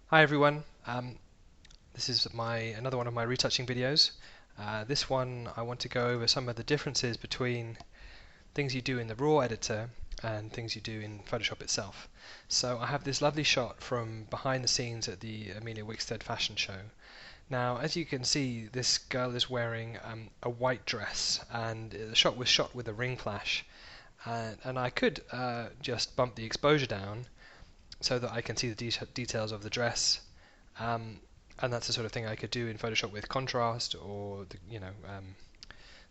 Hi everyone, this is another one of my retouching videos. This one I want to go over some of the differences between things you do in the raw editor and things you do in Photoshop itself. So I have this lovely shot from behind the scenes at the Emilia Wickstead fashion show. Now as you can see, this girl is wearing a white dress, and the shot was shot with a ring flash, and I could just bump the exposure down so that I can see the details of the dress. And that's the sort of thing I could do in Photoshop with contrast or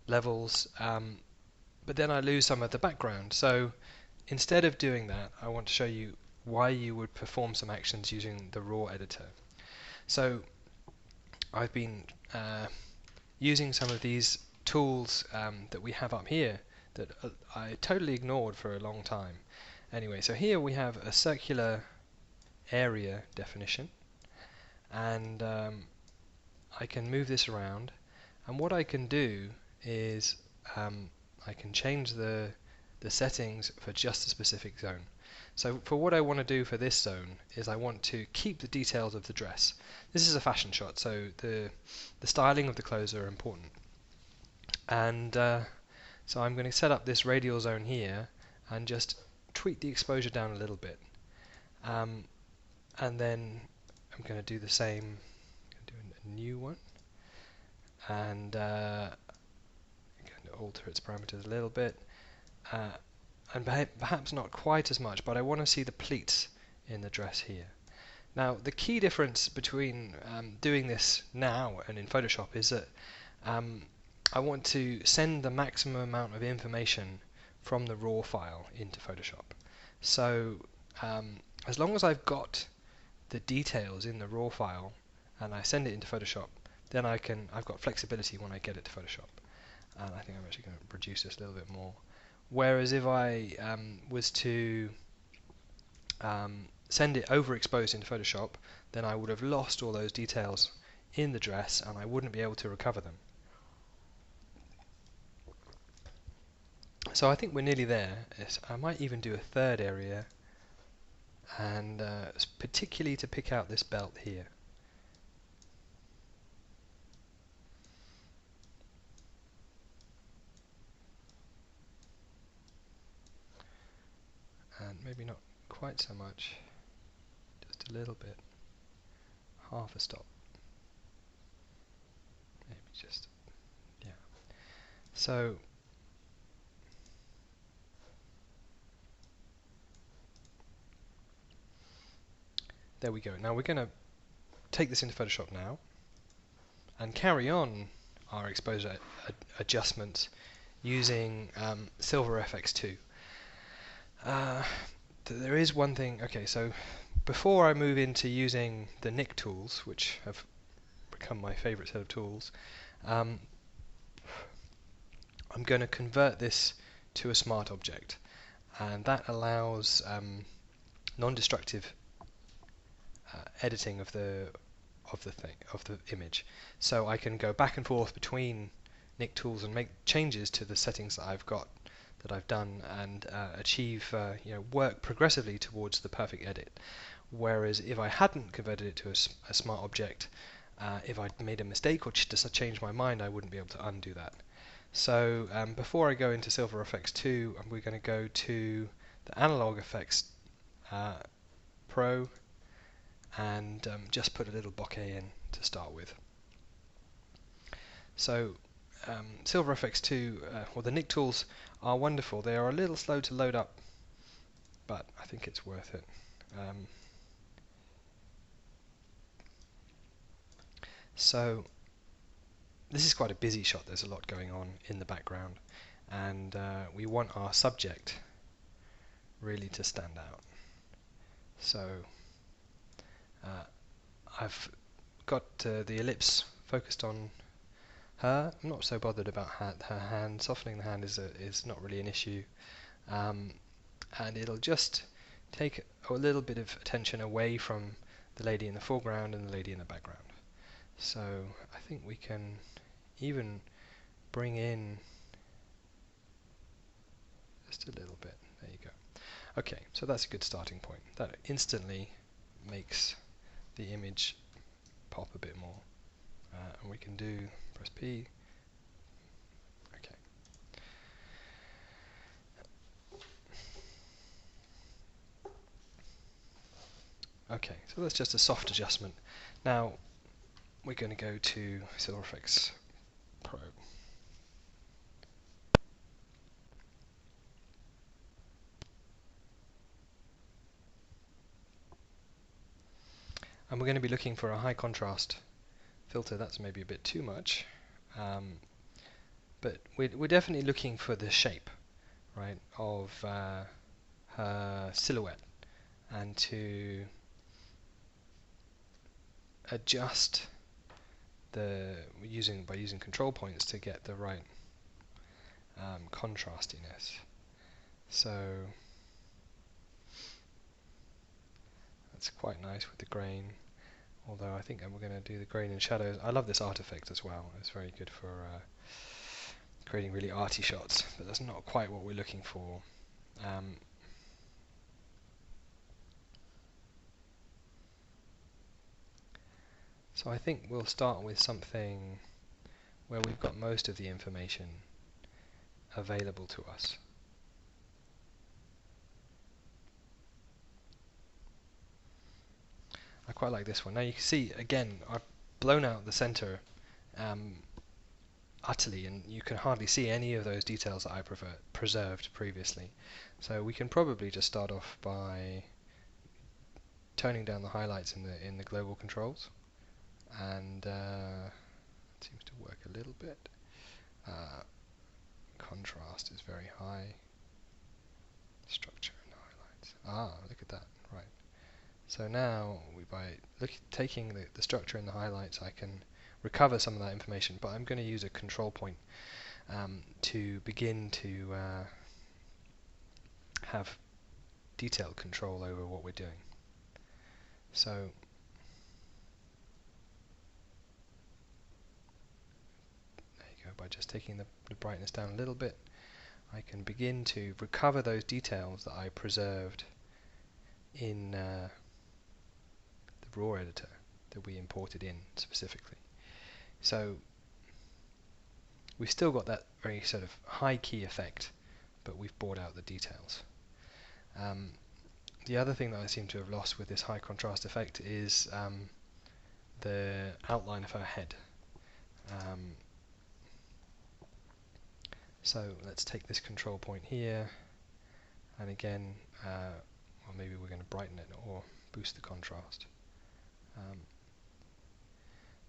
levels, but then I lose some of the background. So instead of doing that, I want to show you why you would perform some actions using the raw editor. So I've been using some of these tools that we have up here that I totally ignored for a long time. Anyway, so here we have a circular area definition, and I can move this around, and what I can do is I can change the settings for just a specific zone. So for what I want to do for this zone is I want to keep the details of the dress. This is a fashion shot, so the styling of the clothes are important, and so I'm going to set up this radial zone here and just tweak the exposure down a little bit, and then I'm going to do the same, do a new one, and alter its parameters a little bit, and perhaps not quite as much, but I want to see the pleats in the dress here. Now the key difference between doing this now and in Photoshop is that I want to send the maximum amount of information from the raw file into Photoshop. So as long as I've got the details in the raw file and I send it into Photoshop, then I've got flexibility when I get it to Photoshop. And I think I'm actually going to reduce this a little bit more. Whereas if I was to send it overexposed into Photoshop, then I would have lost all those details in the dress and I wouldn't be able to recover them. So I think we're nearly there. I might even do a third area, and particularly to pick out this belt here. And maybe not quite so much, just a little bit, half a stop, maybe just, yeah. So there we go. Now we're going to take this into Photoshop now and carry on our exposure adjustments using Silver Efex 2. There is one thing. Okay, so before I move into using the Nick tools, which have become my favorite set of tools, I'm going to convert this to a smart object, and that allows non-destructive editing of the image. So I can go back and forth between Nick tools and make changes to the settings that I've done, and achieve work progressively towards the perfect edit. Whereas if I hadn't converted it to a smart object, if I'd made a mistake or just changed my mind, I wouldn't be able to undo that. So before I go into Silver Efex 2, we're going to go to the Analog Efex Pro and just put a little bokeh in to start with. So Silver Efex 2, or the Nick tools, are wonderful. They are a little slow to load up, but I think it's worth it. So this is quite a busy shot. There's a lot going on in the background, and we want our subject really to stand out. So I've got the ellipse focused on her. I'm not so bothered about her hand. Softening the hand is not really an issue, and it'll just take a little bit of attention away from the lady in the foreground and the lady in the background. So I think we can even bring in just a little bit. There you go. Okay, so that's a good starting point. That instantly makes the image pop a bit more. And we can do, press P. Okay. Okay, so that's just a soft adjustment. Now we're going to go to Silver Efex Pro. And we're going to be looking for a high contrast filter. That's maybe a bit too much, but we're definitely looking for the shape, right, of her silhouette, and to adjust by using control points to get the right contrastiness. So that's quite nice with the grain. Although I think we're going to do the grain and shadows. I love this artifact as well. It's very good for creating really arty shots, but that's not quite what we're looking for. So I think we'll start with something where we've got most of the information available to us. I quite like this one. Now you can see, again, I've blown out the center utterly, and you can hardly see any of those details that I preserved previously. So we can probably just start off by toning down the highlights in the global controls, and it seems to work a little bit. Contrast is very high. Structure and highlights. Look at that. Right. So now, by taking the structure and the highlights, I can recover some of that information, but I'm going to use a control point to begin to have detailed control over what we're doing. So there you go. By just taking the brightness down a little bit, I can begin to recover those details that I preserved in the raw editor that we imported in specifically. So we've still got that very sort of high key effect, but we've brought out the details. The other thing that I seem to have lost with this high contrast effect is the outline of her head. So let's take this control point here, and again, well, maybe we're going to brighten it or boost the contrast.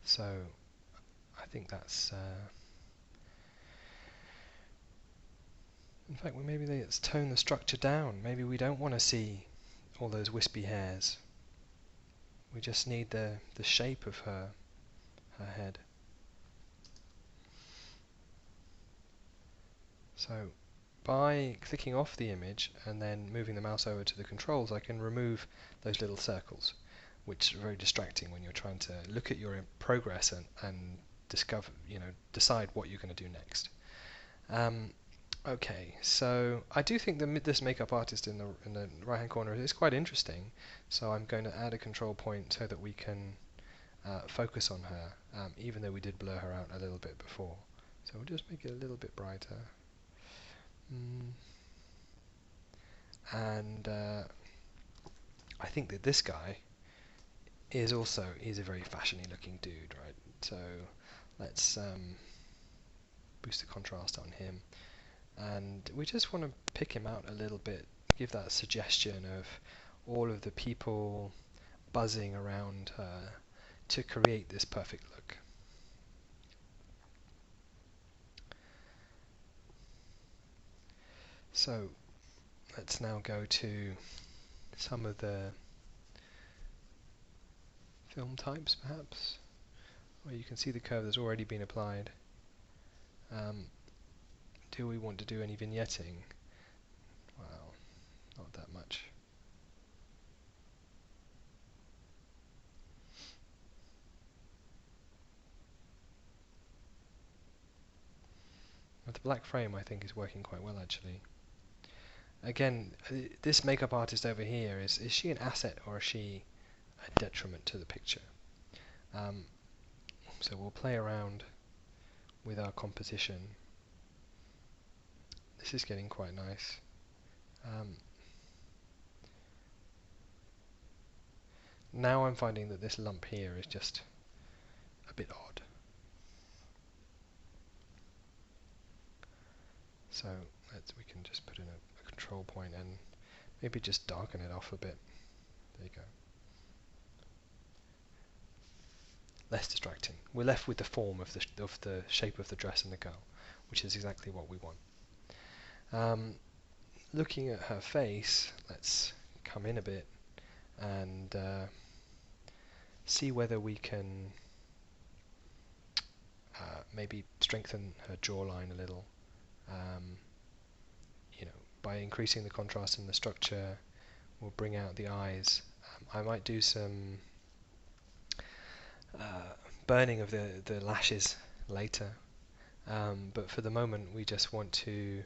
So I think that's in fact, maybe let's tone the structure down. Maybe we don't want to see all those wispy hairs. We just need the shape of her head. So by clicking off the image and then moving the mouse over to the controls, I can remove those little circles, which are very distracting when you're trying to look at your progress and discover, decide what you're going to do next. Okay, so I do think this makeup artist in the right hand corner is quite interesting, so I'm going to add a control point so that we can focus on her, even though we did blur her out a little bit before. So we'll just make it a little bit brighter. And I think that this guy is a very fashiony looking dude, right? So let's boost the contrast on him. And we just want to pick him out a little bit, give that suggestion of all of the people buzzing around her to create this perfect look. So let's now go to some of the film types, perhaps, where you can see the curve that's already been applied. Do we want to do any vignetting? Well, not that much. But the black frame, I think, is working quite well, actually. Again, this makeup artist over here, is she an asset or is she a detriment to the picture. So we'll play around with our composition. This is getting quite nice. Now I'm finding that this lump here is just a bit odd. So we can just put in a control point and maybe just darken it off a bit. There you go. Less distracting. We're left with the form of the shape of the dress and the girl, which is exactly what we want. Looking at her face, let's come in a bit and see whether we can maybe strengthen her jawline a little. By increasing the contrast in the structure, we'll bring out the eyes. I might do some burning of the lashes later, but for the moment we just want to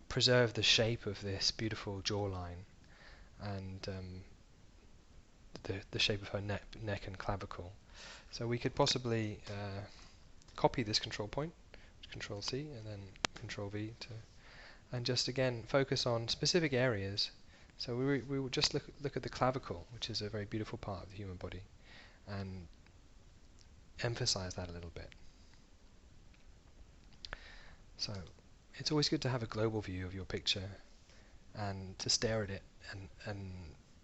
preserve the shape of this beautiful jawline and the shape of her neck and clavicle. So we could possibly copy this control point, Control C and then Control V and just again focus on specific areas. So we will just look at the clavicle, which is a very beautiful part of the human body, and emphasize that a little bit. So it's always good to have a global view of your picture and to stare at it and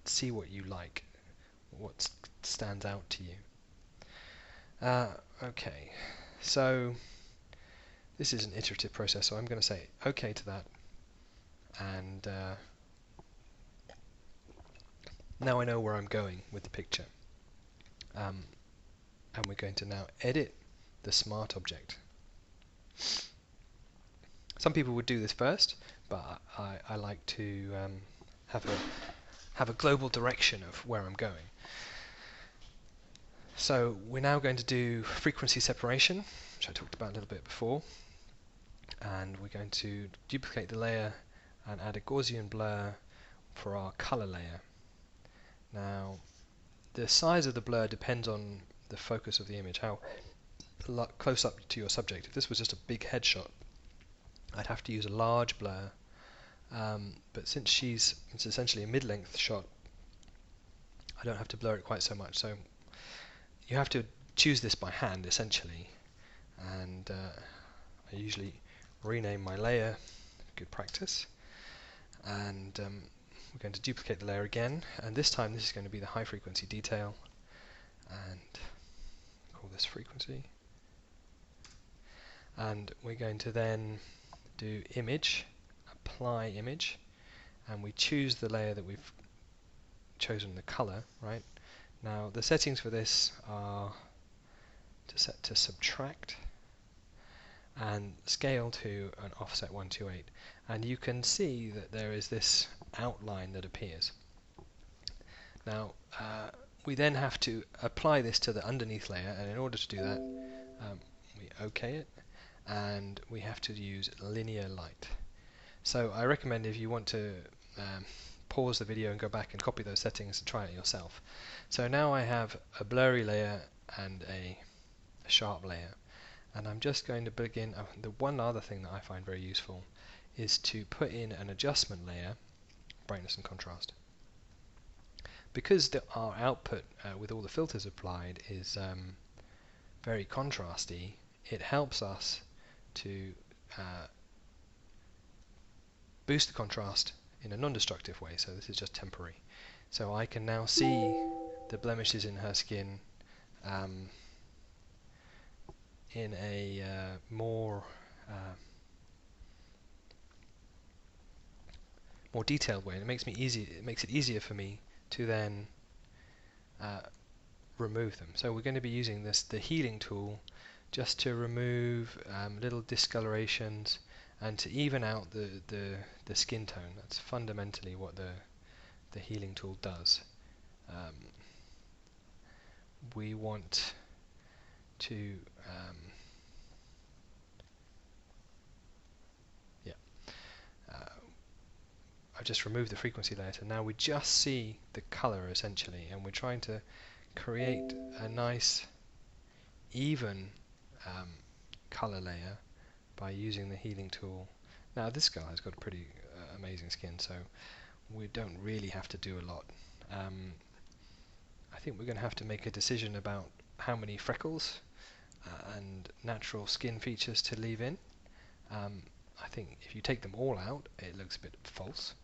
see what you like, what stands out to you. Okay, so this is an iterative process, so I'm going to say OK to that, and now I know where I'm going with the picture. And we're going to now edit the smart object. Some people would do this first, but I like to have a global direction of where I'm going. So we're now going to do frequency separation, which I talked about a little bit before, and we're going to duplicate the layer and add a Gaussian blur for our color layer. Now the size of the blur depends on the focus of the image, how close up to your subject. If this was just a big headshot, I'd have to use a large blur, but since it's essentially a mid-length shot, I don't have to blur it quite so much. So you have to choose this by hand essentially, and I usually rename my layer, good practice, and we're going to duplicate the layer again, and this time this is going to be the high frequency detail, and call this frequency, and we're going to then do image, apply image, and we choose the layer that we've chosen, the color. Right now the settings for this are to set to subtract and scale to an offset 128, and you can see that there is this outline that appears. Now we then have to apply this to the underneath layer, and in order to do that we OK it, and we have to use linear light. So I recommend, if you want to pause the video and go back and copy those settings and try it yourself. So now I have a blurry layer and a sharp layer, and I'm just going to begin. The one other thing that I find very useful is to put in an adjustment layer, brightness and contrast. Because our output with all the filters applied is very contrasty, it helps us to boost the contrast in a non-destructive way. So this is just temporary. So I can now see the blemishes in her skin in a more detailed way, and it makes it easier for me to then remove them. So we're going to be using the healing tool just to remove little discolorations and to even out the skin tone. That's fundamentally what the healing tool does. We want to just removed the frequency layer, so now we just see the color essentially, and we're trying to create a nice even color layer by using the healing tool. Now this guy has got a pretty amazing skin, so we don't really have to do a lot. I think we're going to have to make a decision about how many freckles and natural skin features to leave in. I think if you take them all out, it looks a bit false,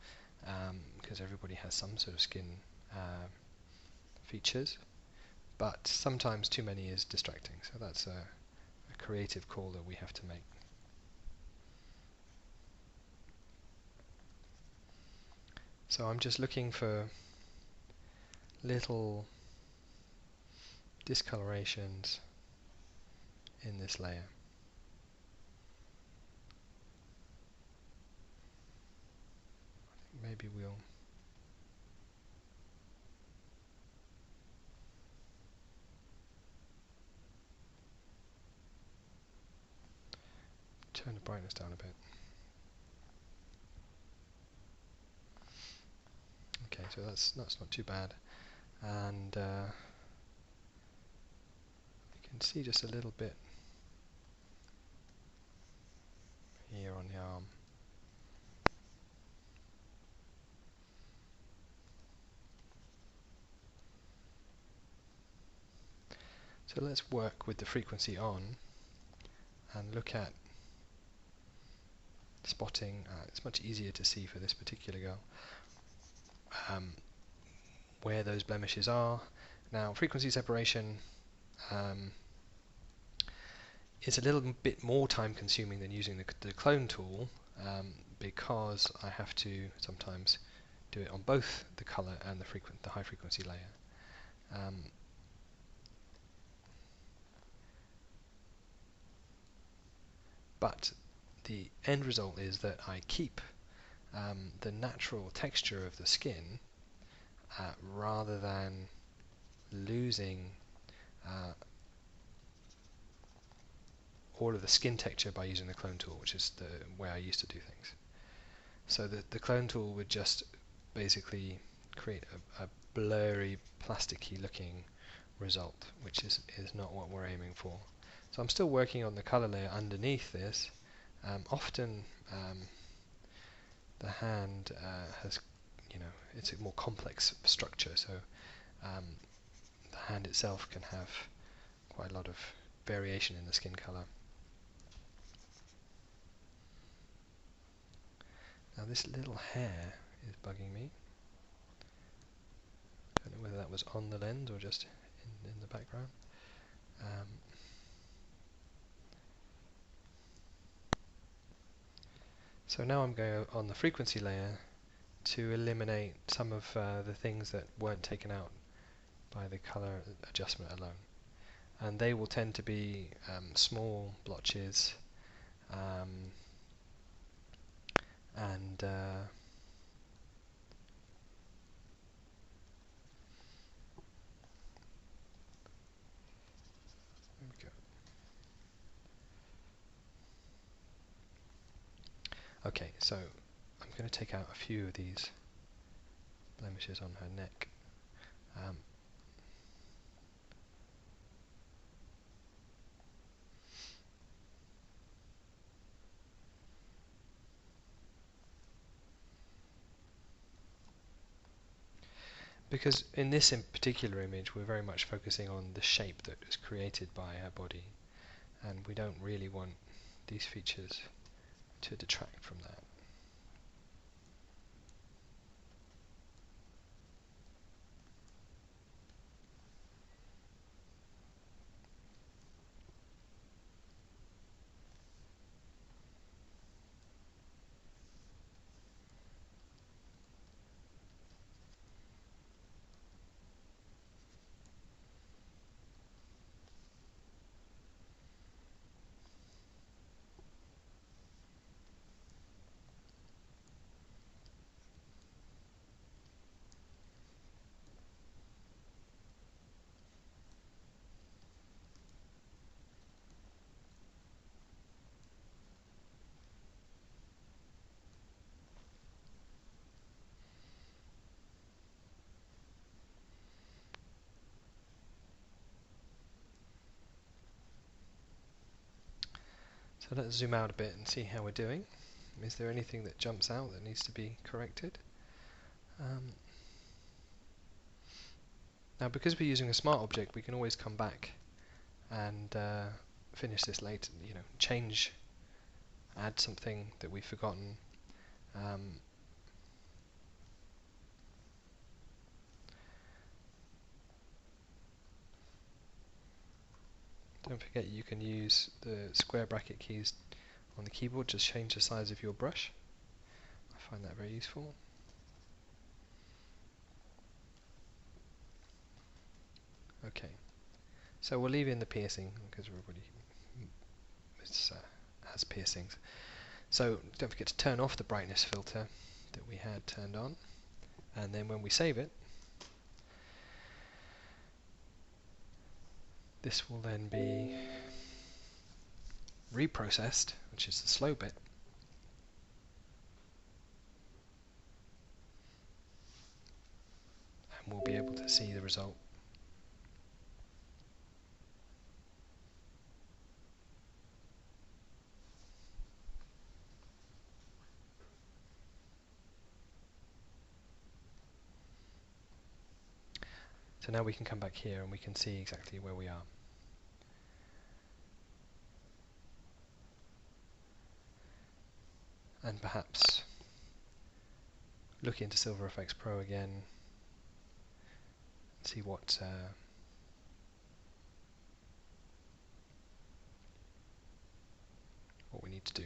because everybody has some sort of skin features, but sometimes too many is distracting, so that's a creative call that we have to make. So I'm just looking for little discolorations in this layer. Maybe we'll turn the brightness down a bit. Okay, so that's not too bad, and you can see just a little bit here on the arm. So let's work with the frequency on and look at spotting. It's much easier to see for this particular girl where those blemishes are. Now frequency separation is a little bit more time consuming than using the clone tool, because I have to sometimes do it on both the color and the high frequency layer. But the end result is that I keep the natural texture of the skin rather than losing all of the skin texture by using the clone tool, which is the way I used to do things. So the clone tool would just basically create a blurry, plasticky looking result, which is not what we're aiming for. So I'm still working on the color layer underneath this. Often the hand has, it's a more complex structure, so the hand itself can have quite a lot of variation in the skin color. Now this little hair is bugging me. I don't know whether that was on the lens or just in the background. So now I'm going on the frequency layer to eliminate some of the things that weren't taken out by the color adjustment alone. And they will tend to be small blotches and there we go. Okay, so I'm going to take out a few of these blemishes on her neck. Because in this particular image we're very much focusing on the shape that was created by her body, and we don't really want these features to detract from that. So let's zoom out a bit and see how we're doing. Is there anything that jumps out that needs to be corrected? Now, because we're using a smart object, we can always come back and finish this later. Change, add something that we've forgotten. Don't forget you can use the square bracket keys on the keyboard to change the size of your brush. I find that very useful. Okay, so we'll leave in the piercing because everybody has piercings. So don't forget to turn off the brightness filter that we had turned on, and then when we save it, this will then be reprocessed, which is the slow bit, and we'll be able to see the result. So now we can come back here and we can see exactly where we are. And perhaps look into Silver Efex Pro again and see what we need to do.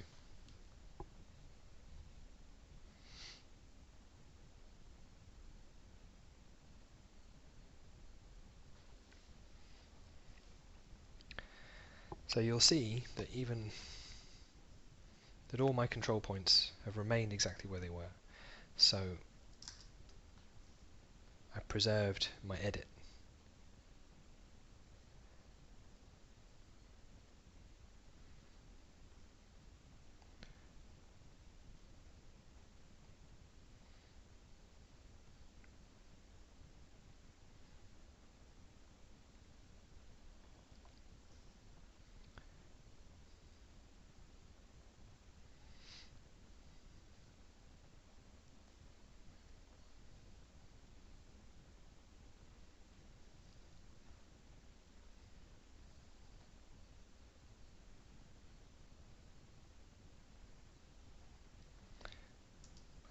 So you'll see that all my control points have remained exactly where they were. So I preserved my edit.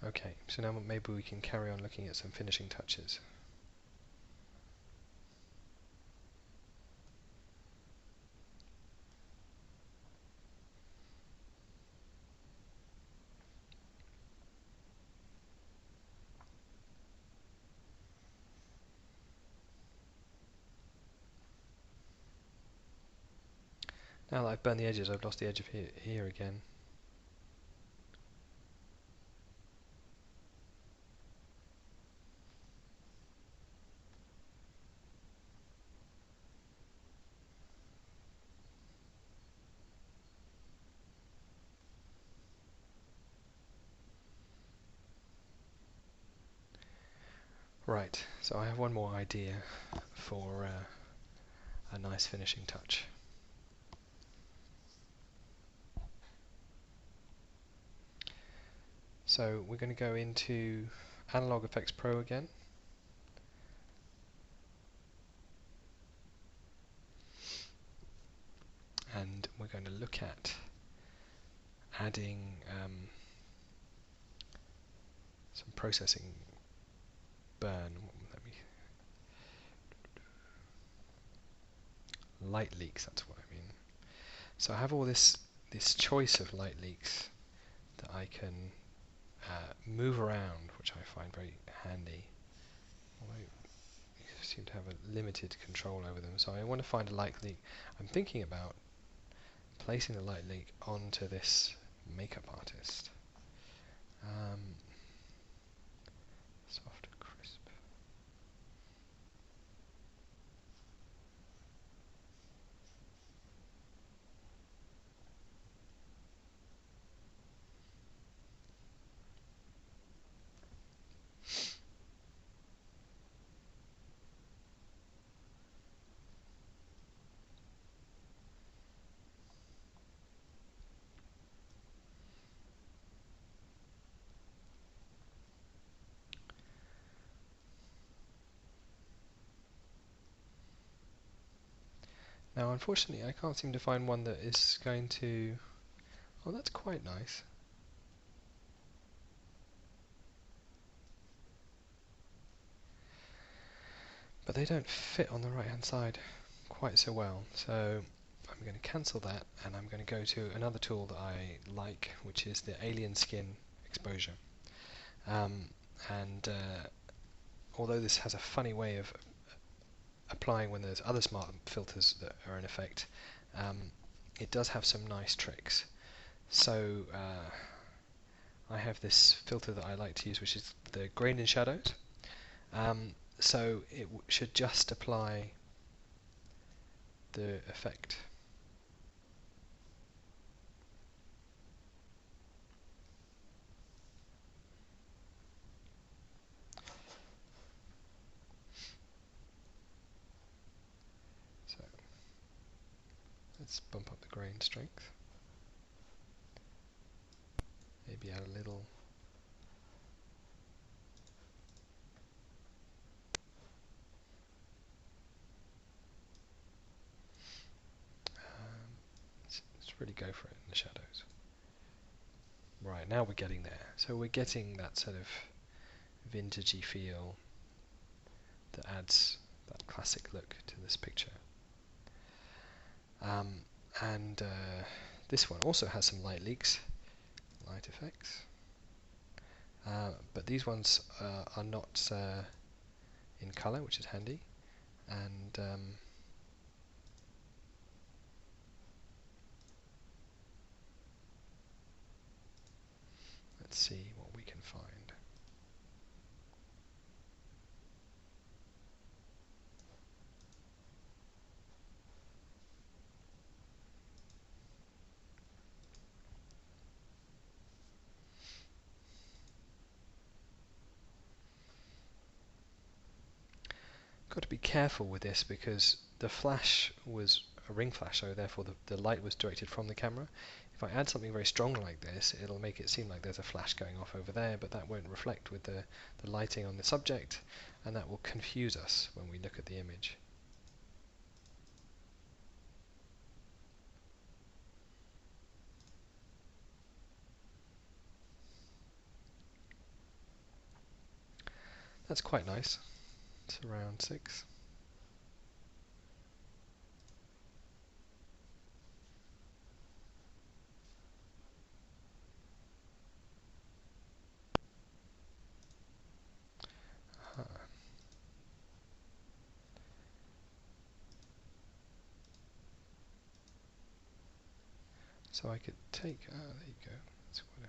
Okay, so now maybe we can carry on looking at some finishing touches. Now that I've burned the edges, I've lost the edge of here again. Right, so I have one more idea for a nice finishing touch. So we're going to go into Analog Efex Pro again. And we're going to look at adding some processing burn. Let me light leaks. That's what I mean. So I have all this choice of light leaks that I can move around, which I find very handy. Although you seem to have a limited control over them. So I want to find a light leak. I'm thinking about placing the light leak onto this makeup artist. Soft and crisp. Now unfortunately I can't seem to find one that is going to... Oh, that's quite nice. But they don't fit on the right hand side quite so well, so I'm going to cancel that and I'm going to go to another tool that I like, which is the alien skin exposure. And although this has a funny way of applying when there's other smart filters that are in effect, it does have some nice tricks. So I have this filter that I like to use, which is the grain and shadows. So it should just apply the effect. So let's bump up the grain strength. Maybe add a little. Let's really go for it in the shadows. Right, now we're getting there. So we're getting that sort of vintagey feel that adds that classic look to this picture. And this one also has some light leaks, light effects, but these ones are not in colour, which is handy. And let's see what we can find. Got to be careful with this because the flash was a ring flash, so therefore the light was directed from the camera. If I add something very strong like this, it'll make it seem like there's a flash going off over there, but that won't reflect with the lighting on the subject, and that will confuse us when we look at the image. That's quite nice. It's around 6. So I could take, there you go. That's quite a,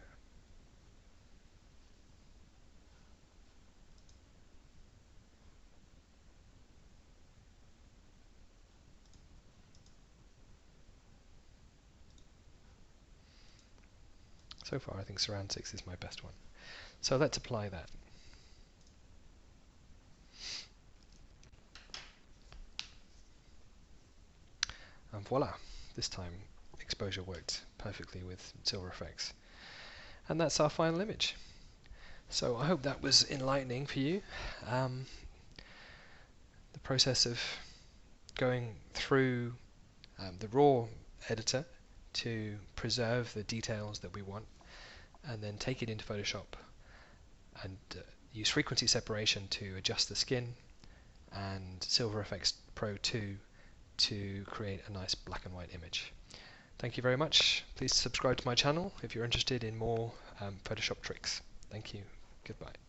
so far I think surround 6 is my best one. So let's apply that. And voila, this time exposure worked perfectly with Silver Efex. And that's our final image. So I hope that was enlightening for you. The process of going through the raw editor to preserve the details that we want, and then take it into Photoshop and use frequency separation to adjust the skin, and Silver Efex Pro 2 to create a nice black and white image. Thank you very much. Please subscribe to my channel if you're interested in more Photoshop tricks. Thank you. Goodbye.